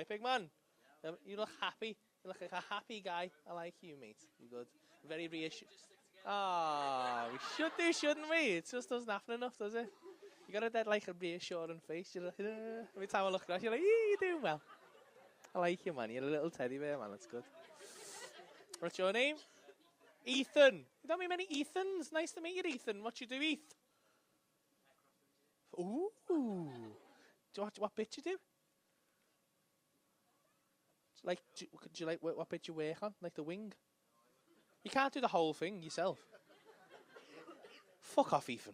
right, big man? You look happy. You look like a happy guy. I like you, mate. You good? Very reassured. Ah, we should do, shouldn't we? It just doesn't happen enough, does it? You got a dead like a reassuring face. You're like, every time I look at you, you're like, you're doing well. I like you, man. You're a little teddy bear, man. That's good. What's your name? Ethan. You don't meet many Ethans. Nice to meet you, Ethan. What you do, Eth? Ooh. What bit you do? Like, do you like what bit you work on? Like the wing? You can't do the whole thing yourself. Fuck off, Ethan.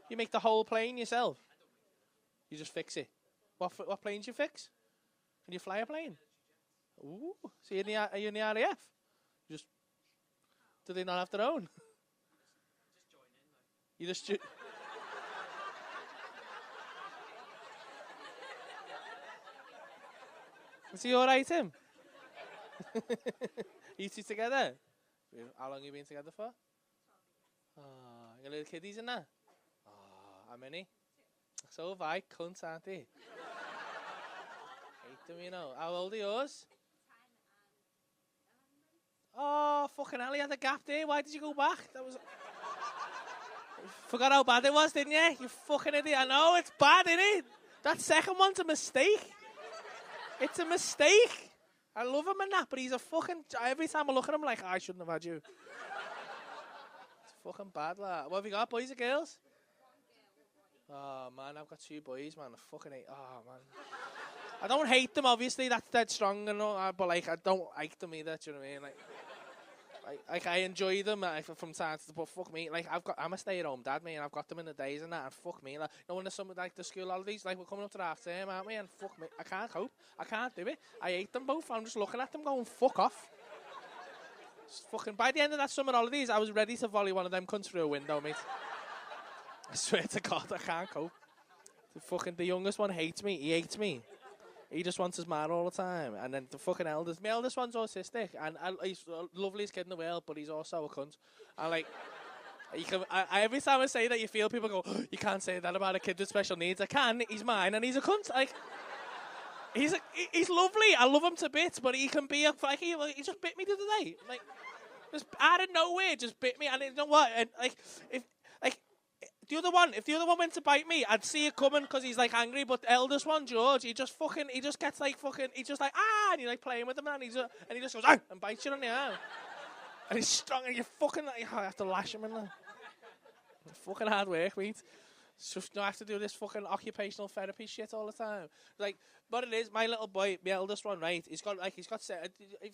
You make the whole plane yourself. You just fix it. What planes you fix? Can you fly a plane? Ooh. So are you in the RAF? Do they not have their own? You just Is he alright, Tim? You two together? How long have you been together for? You got little kiddies in there? How many? So have I, cunts, aren't they? Hate them, you know. How old are yours? Oh, fucking hell, you had a gap there. Why did you go back? That was... Forgot how bad it was, didn't you? You fucking idiot. I know, it's bad, isn't it? That second one's a mistake. It's a mistake. I love him and that, but he's a fucking... Every time I look at him, I'm like, I shouldn't have had you. It's fucking bad, like. What have you got, boys or girls? Oh, man, I've got 2 boys, man. I fucking hate... Oh, man. I don't hate them, obviously. That's dead strong and all, but, like, I don't like them either, do you know what I mean? Like, I enjoy them from time to time, but fuck me, like, I'm a stay-at-home dad, mate, and I've got them in the days and that, and fuck me, like, you know, when there's some, like, the school holidays, like, we're coming up to the half term, aren't we, and fuck me, I can't cope, I can't do it, I hate them both, I'm just looking at them going, fuck off. Fucking, by the end of that summer holidays, I was ready to volley one of them cunts through a window, mate. I swear to God, I can't cope. The youngest one hates me, he hates me. He just wants his man all the time. And then the fucking my eldest one's autistic. And he's the loveliest kid in the world, but he's also a cunt. And like, every time I say that, you feel people go, oh, you can't say that about a kid with special needs. I can, he's mine, and he's a cunt. Like, he's lovely. I love him to bits, but he can be like, he just bit me the other day. Like, just out of nowhere, just bit me. And you know what? And like, if the other one went to bite me, I'd see it coming because he's like angry. But the eldest one, George, he just gets like fucking, he's just like, and he's like playing with him, and he just goes, and bites you on the arm. And he's strong, and you fucking, like, I have to lash him in there. Fucking hard work, mate. So I have to do this fucking occupational therapy shit all the time. Like, but it is, my little boy, my eldest one, right? He's got if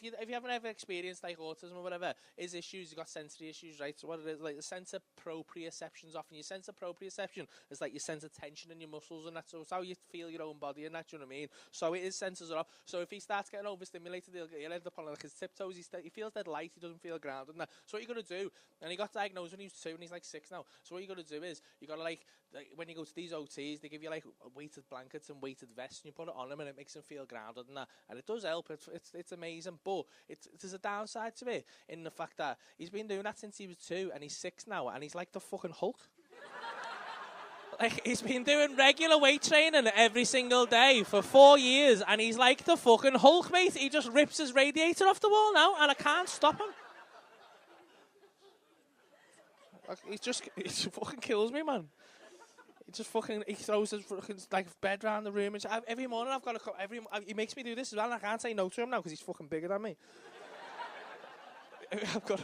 you haven't ever experienced like autism or whatever, his issues, he's got sensory issues, right? So what it is, like the sense of proprioception's off, and your sense of proprioception is like your sense of tension in your muscles, and that's how you feel your own body, and that, you know what I mean? So his senses are off. So if he starts getting overstimulated, he'll end up on like his tiptoes. He feels dead light. He doesn't feel grounded, and that. So what you got to do? And he got diagnosed when he was 2, and he's like 6 now. So what you got to do is you got to like when you go to these OTs, they give you like weighted blankets and weighted vests, and you put it on him, and it makes him feel grounded and that. And it does help. It's amazing, but there's a downside to it in the fact that he's been doing that since he was 2, and he's 6 now, and he's like the fucking Hulk. Like, he's been doing regular weight training every single day for 4 years, and he's like the fucking Hulk, mate. He just rips his radiator off the wall now, and I can't stop him. He fucking kills me, man. He throws his fucking like bed around the room, and every morning I've got to he makes me do this as well, and I can't say no to him now because he's fucking bigger than me. I've got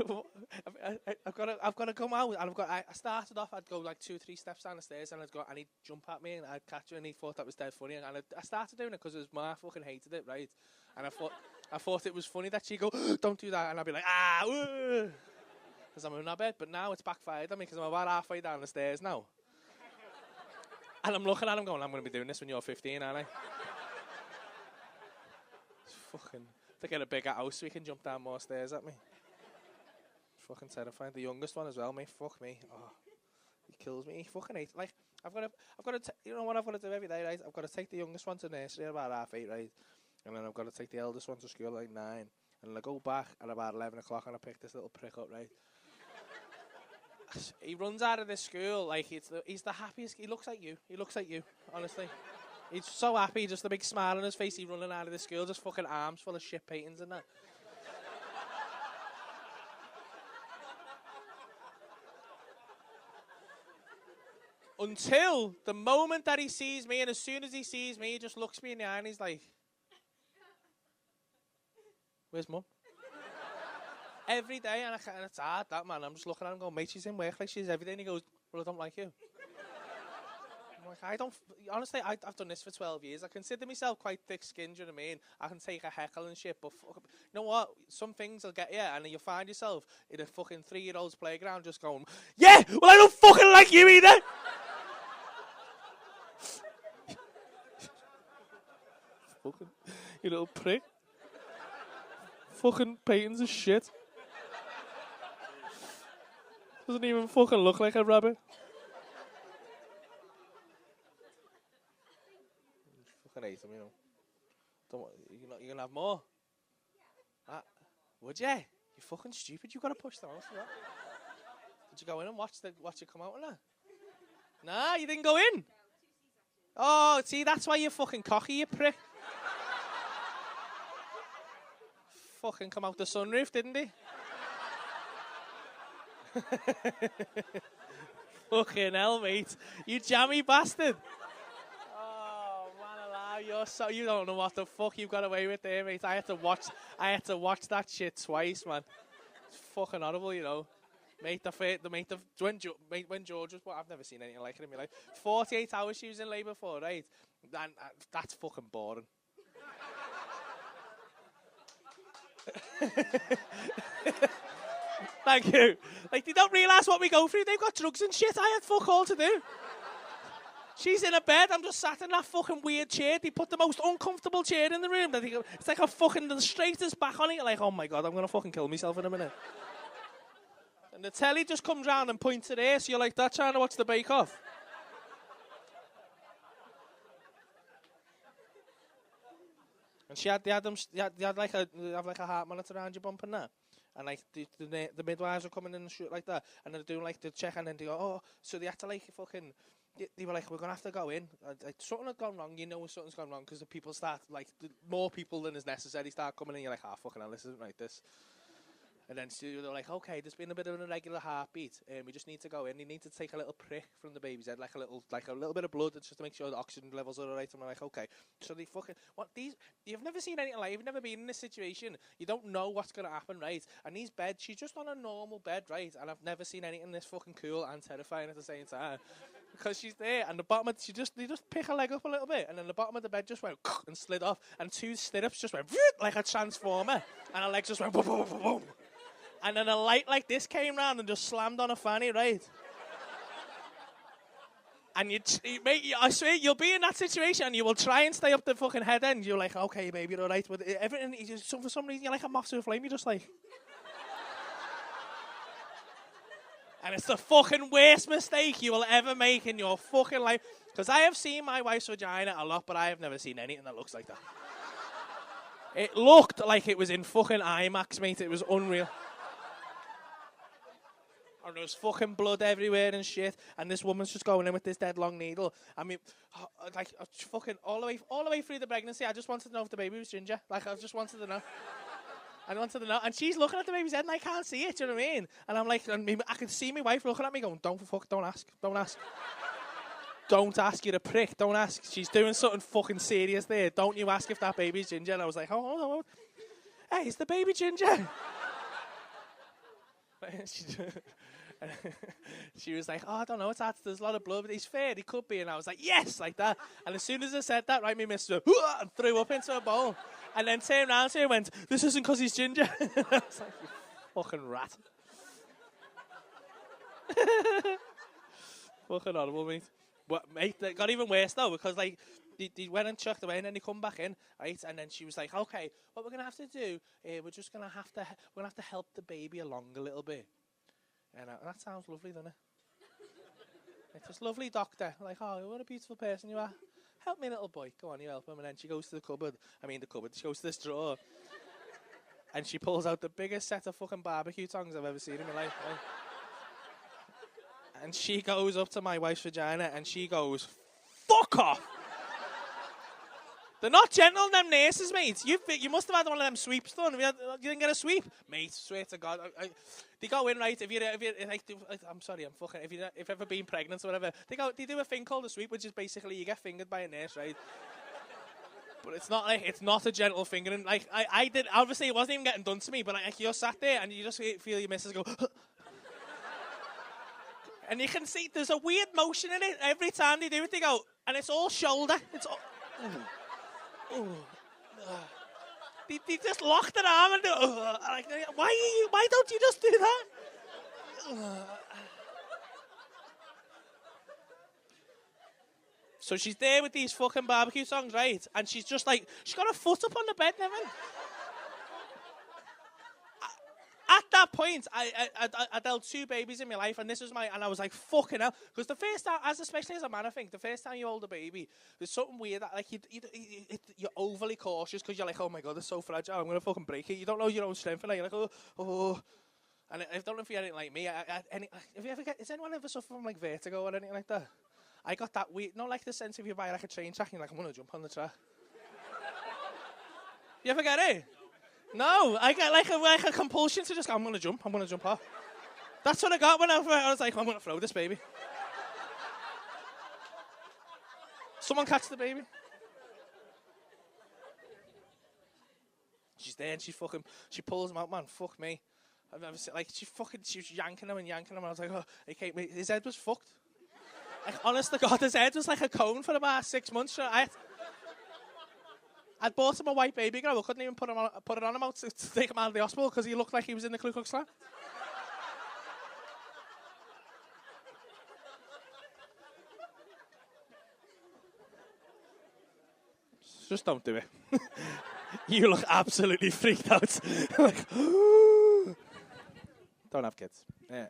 to come out, and I started off, I'd go like 2-3 steps down the stairs, and and he'd jump at me, and I'd catch him, and he thought that was dead funny, and I started doing it because Ma fucking hated it, right? And I thought it was funny that she'd go, don't do that, and I'd be like, because I'm in my bed. But now it's backfired on me because I'm about halfway down the stairs now. And I'm looking at him going, I'm going to be doing this when you're 15, aren't I? It's fucking... To get a bigger house so he can jump down more stairs at me. It's fucking terrifying. The youngest one as well, mate. Fuck me. Oh, he kills me. He fucking hates... Like, I've got to... You know what I've got to do every day, right? I've got to take the youngest one to nursery at about 8:30, right? And then I've got to take the eldest one to school at like 9. And then I go back at about 11 o'clock and I pick this little prick up, right? He runs out of this school like he's the happiest. He looks like you, honestly. He's so happy, just a big smile on his face. He's running out of the school, just fucking arms full of shit paintings and that. Until the moment that he sees me, and as soon as he sees me, he just looks me in the eye and he's like, where's Mum? Every day, and it's hard, that man. I'm just looking at him going, mate, she's in work like she's every day. And he goes, well, I don't like you. I'm like, honestly, I've done this for 12 years. I consider myself quite thick-skinned, do you know what I mean? I can take a heckle and shit, but you know what? Some things will get you, and then you'll find yourself in a fucking 3-year-old's playground just going, yeah, well, I don't fucking like you either. Fucking, you little prick. Fucking paintings of shit. Doesn't even fucking look like a rabbit. Fucking hate him, you know. You're gonna have more? Would you? You're fucking stupid. You gotta push them out for that. Did you go in and watch it come out or not? Nah, you didn't go in. Oh, see, that's why you're fucking cocky, you prick. Fucking come out the sunroof, didn't he? Fucking hell, mate. You jammy bastard. Oh, man alive, you don't know what the fuck you got away with there, mate. I had to watch that shit twice, man. It's fucking horrible, you know. Mate, when George was, I've never seen anything like it in my life. 48 hours she was in labour for, right? And that's fucking boring. Thank you. Like, they don't realise what we go through. They've got drugs and shit. I had fuck all to do. She's in a bed. I'm just sat in that fucking weird chair. They put the most uncomfortable chair in the room. It's like the straightest back on it. You're like, oh my God, I'm going to fucking kill myself in a minute. And the telly just comes round and points at her, so you're like that trying to watch the Bake Off. And they had like a heart monitor around your bump and that. And like the midwives are coming in and shit like that. And they're doing like the check and then they go, oh, so they had to like fucking, they were like, we're going to have to go in. Like, something had gone wrong, you know when something's gone wrong because the people start, like, more people than is necessary start coming in. You're like, fucking hell, this isn't like this. And then so they're like, okay, there's been a bit of an irregular heartbeat. We just need to go in. You need to take a little prick from the baby's head, like a little bit of blood, just to make sure the oxygen levels are alright. And we're like, okay. So they fucking you've never seen anything like. You've never been in this situation. You don't know what's gonna happen, right? And these beds, she's just on a normal bed, right? And I've never seen anything this fucking cool and terrifying at the same time. Because she's there, and the bottom of they just pick her leg up a little bit, and then the bottom of the bed just went and slid off, and 2 stirrups just went like a transformer, and her legs just went boom, boom, boom, boom. And then a light like this came round and just slammed on a fanny, right? And I swear, you'll be in that situation and you will try and stay up the fucking head end. You're like, okay, baby, you're all right. But everything, for some reason, you're like a moth to a flame. You're just like... And it's the fucking worst mistake you will ever make in your fucking life. Because I have seen my wife's vagina a lot, but I have never seen anything that looks like that. It looked like it was in fucking IMAX, mate. It was unreal. And there was fucking blood everywhere and shit. And this woman's just going in with this dead long needle. I mean, like, fucking all the way through the pregnancy, I just wanted to know if the baby was ginger. Like, I just wanted to know. I wanted to know. And she's looking at the baby's head and I can't see it, do you know what I mean? And I'm like, I can see my wife looking at me going, don't ask. Don't ask, you're a prick, don't ask. She's doing something fucking serious there. Don't you ask if that baby's ginger. And I was like, oh. Hey, is the baby ginger? She was like, oh, I don't know, there's a lot of blood, but he's fair, he could be. And I was like, yes, like that. And as soon as I said that, right, me mister and threw up into a bowl. And then turned around to her and went, this isn't because he's ginger. I was like, you fucking rat. Fucking horrible, mate. But, mate, it got even worse, though, because, like, they went and chucked away, and then they come back in, right? And then she was like, okay, what we're going to have to do, we're going to have to help the baby along a little bit. And that sounds lovely, doesn't it? It's this lovely doctor. Like, oh, what a beautiful person you are. Help me, little boy. Go on, you help him. And then she goes to the cupboard. She goes to this drawer. And she pulls out the biggest set of fucking barbecue tongs I've ever seen in my life. Right? And she goes up to my wife's vagina and she goes, fuck off! They're not gentle, them nurses, mate. You must have had one of them sweeps done. You didn't get a sweep? Mate, swear to God. They go in, right, if you're like, I'm sorry, I'm fucking, if you've ever been pregnant or whatever, they do a thing called a sweep, which is basically you get fingered by a nurse, right? But it's not a gentle fingering. Like, I did, obviously it wasn't even getting done to me, but like, you're sat there and you just feel your missus go, and you can see there's a weird motion in it every time they do it. They go, and it's all shoulder. It's all, they just lock their arm and do, like, why don't you just do that? So she's there with these fucking barbecue songs, right? And she's just like, she's got her foot up on the bed and everything. At that point, I dealt 2 babies in my life, and and I was like, fucking hell. Because the first time, especially as a man, I think, the first time you hold a baby, there's something weird that, like, you're overly cautious because you're like, oh my God, it's so fragile, I'm going to fucking break it. You don't know your own strength, and you're like, oh. And I don't know if you're anything like me. Have you ever has anyone ever suffered from, like, vertigo or anything like that? I got that weird, not like the sense of you buy, like, a train track, and you're like, I'm going to jump on the track. You ever get it? No, I get like a compulsion to just go, I'm going to jump off. That's what I got when I was like, I'm going to throw this baby. Someone catch the baby. She's there and she pulls him out, man, fuck me. I've never seen, like, she was yanking him, and I was like, oh, okay, his head was fucked. Like, honest to God, his head was like a cone for about 6 months. So I'd bought him a white baby girl. I couldn't even put it on him out to take him out of the hospital because he looked like he was in the Ku Klux Klan. Just don't do it. You look absolutely freaked out. Like, don't have kids. Yeah.